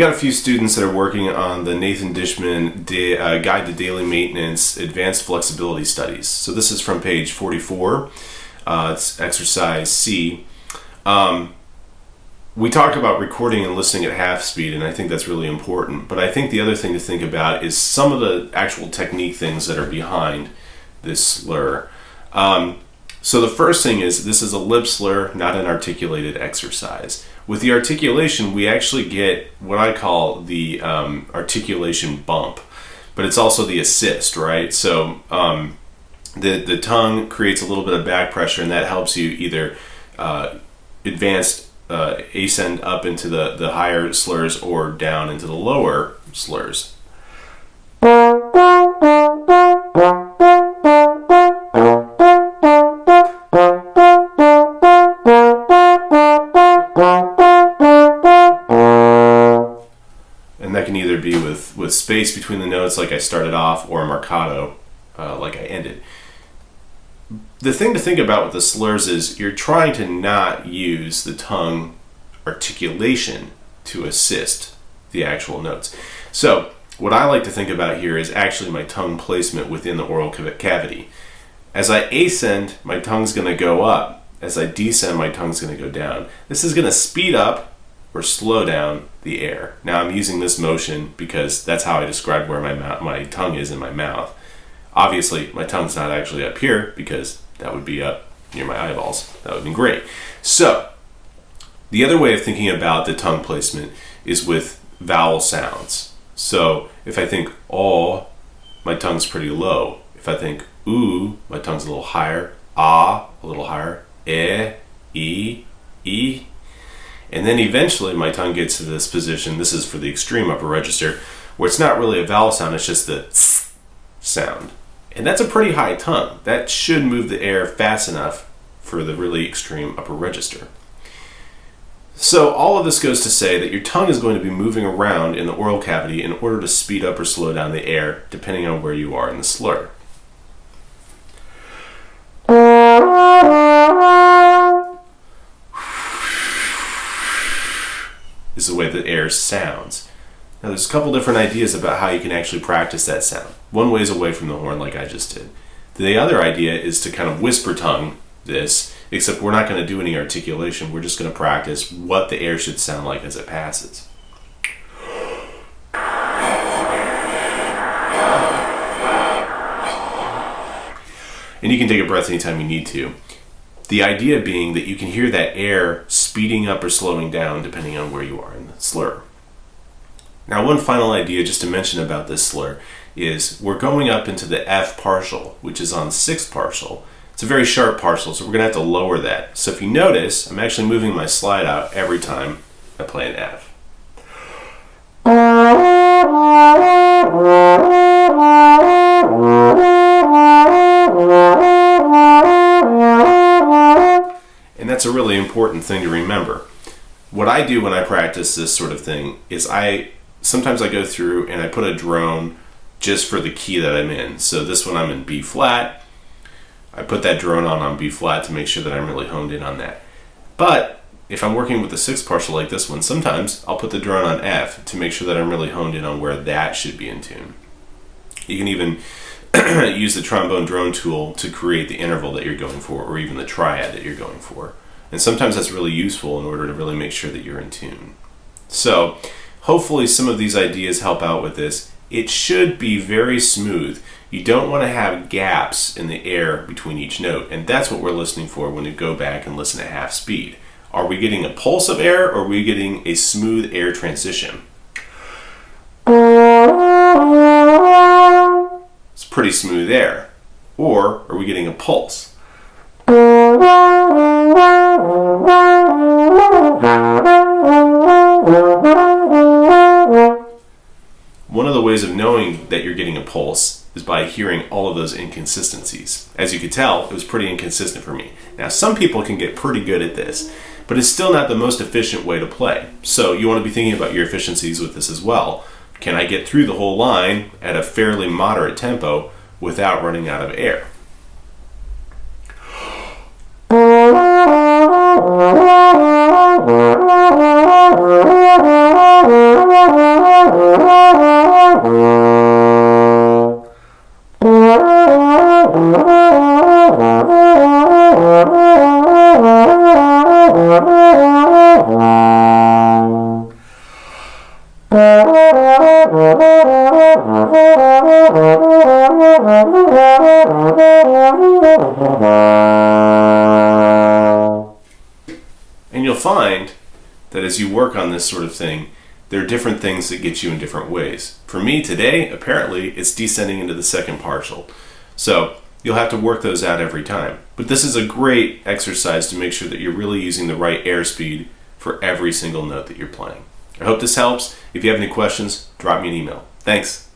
got a few students that are working on the Nathan Dishman Guide to Daily Maintenance Advanced Flexibility Studies. So this is from page 44. It's exercise C. We talked about recording and listening at half speed, and I think that's really important. But I think the other thing to think about is some of the actual technique things that are behind this slur. So the first thing is this is a lip slur, not an articulated exercise. With the articulation, we actually get what I call the articulation bump, but it's also the assist, right? So the tongue creates a little bit of back pressure, and that helps you either ascend up into the higher slurs or down into the lower slurs. And that can either be with space between the notes like I started off, or marcato like I ended. The thing to think about with the slurs is you're trying to not use the tongue articulation to assist the actual notes. So what I like to think about here is actually my tongue placement within the oral cavity. As I ascend, my tongue's going to go up. As I descend, my tongue's going to go down. This is going to speed up or slow down the air. Now I'm using this motion because that's how I describe where my tongue is in my mouth. Obviously, my tongue's not actually up here because that would be up near my eyeballs. That would be great. So, the other way of thinking about the tongue placement is with vowel sounds. So, if I think oh, my tongue's pretty low. If I think ooh, my tongue's a little higher. Ah, a little higher. E. And then eventually my tongue gets to this position, this is for the extreme upper register, where it's not really a vowel sound, it's just the sound. And that's a pretty high tongue. That should move the air fast enough for the really extreme upper register. So all of this goes to say that your tongue is going to be moving around in the oral cavity in order to speed up or slow down the air, depending on where you are in the slur. Is the way that air sounds. Now there's a couple different ideas about how you can actually practice that sound. One way is away from the horn like I just did. The other idea is to kind of whisper tongue this, except we're not going to do any articulation. We're just going to practice what the air should sound like as it passes. And you can take a breath anytime you need to. The idea being that you can hear that air speeding up or slowing down depending on where you are in the slur. Now, one final idea just to mention about this slur is we're going up into the F partial, which is on the sixth partial. It's a very sharp partial, so we're going to have to lower that. So if you notice, I'm actually moving my slide out every time I play an F. And that's a really important thing to remember. What I do when I practice this sort of thing is sometimes I go through and I put a drone just for the key that I'm in. So this one I'm in B flat. I put that drone on B flat to make sure that I'm really honed in on that. But if I'm working with the sixth partial like this one, sometimes I'll put the drone on F to make sure that I'm really honed in on where that should be in tune. You can even use the trombone drone tool to create the interval that you're going for, or even the triad that you're going for. And sometimes that's really useful in order to really make sure that you're in tune. So hopefully some of these ideas help out with this. It should be very smooth. You don't want to have gaps in the air between each note, and that's what we're listening for when we go back and listen at half speed. Are we getting a pulse of air, or are we getting a smooth air transition? It's pretty smooth air. Or are we getting a pulse? One of the ways of knowing that you're getting a pulse is by hearing all of those inconsistencies. As you could tell, it was pretty inconsistent for me. Now, some people can get pretty good at this, but it's still not the most efficient way to play. So you want to be thinking about your efficiencies with this as well. Can I get through the whole line at a fairly moderate tempo without running out of air? And you'll find that as you work on this sort of thing, there are different things that get you in different ways. For me today, apparently, it's descending into the second partial. So you'll have to work those out every time. But this is a great exercise to make sure that you're really using the right airspeed for every single note that you're playing. I hope this helps. If you have any questions, drop me an email. Thanks.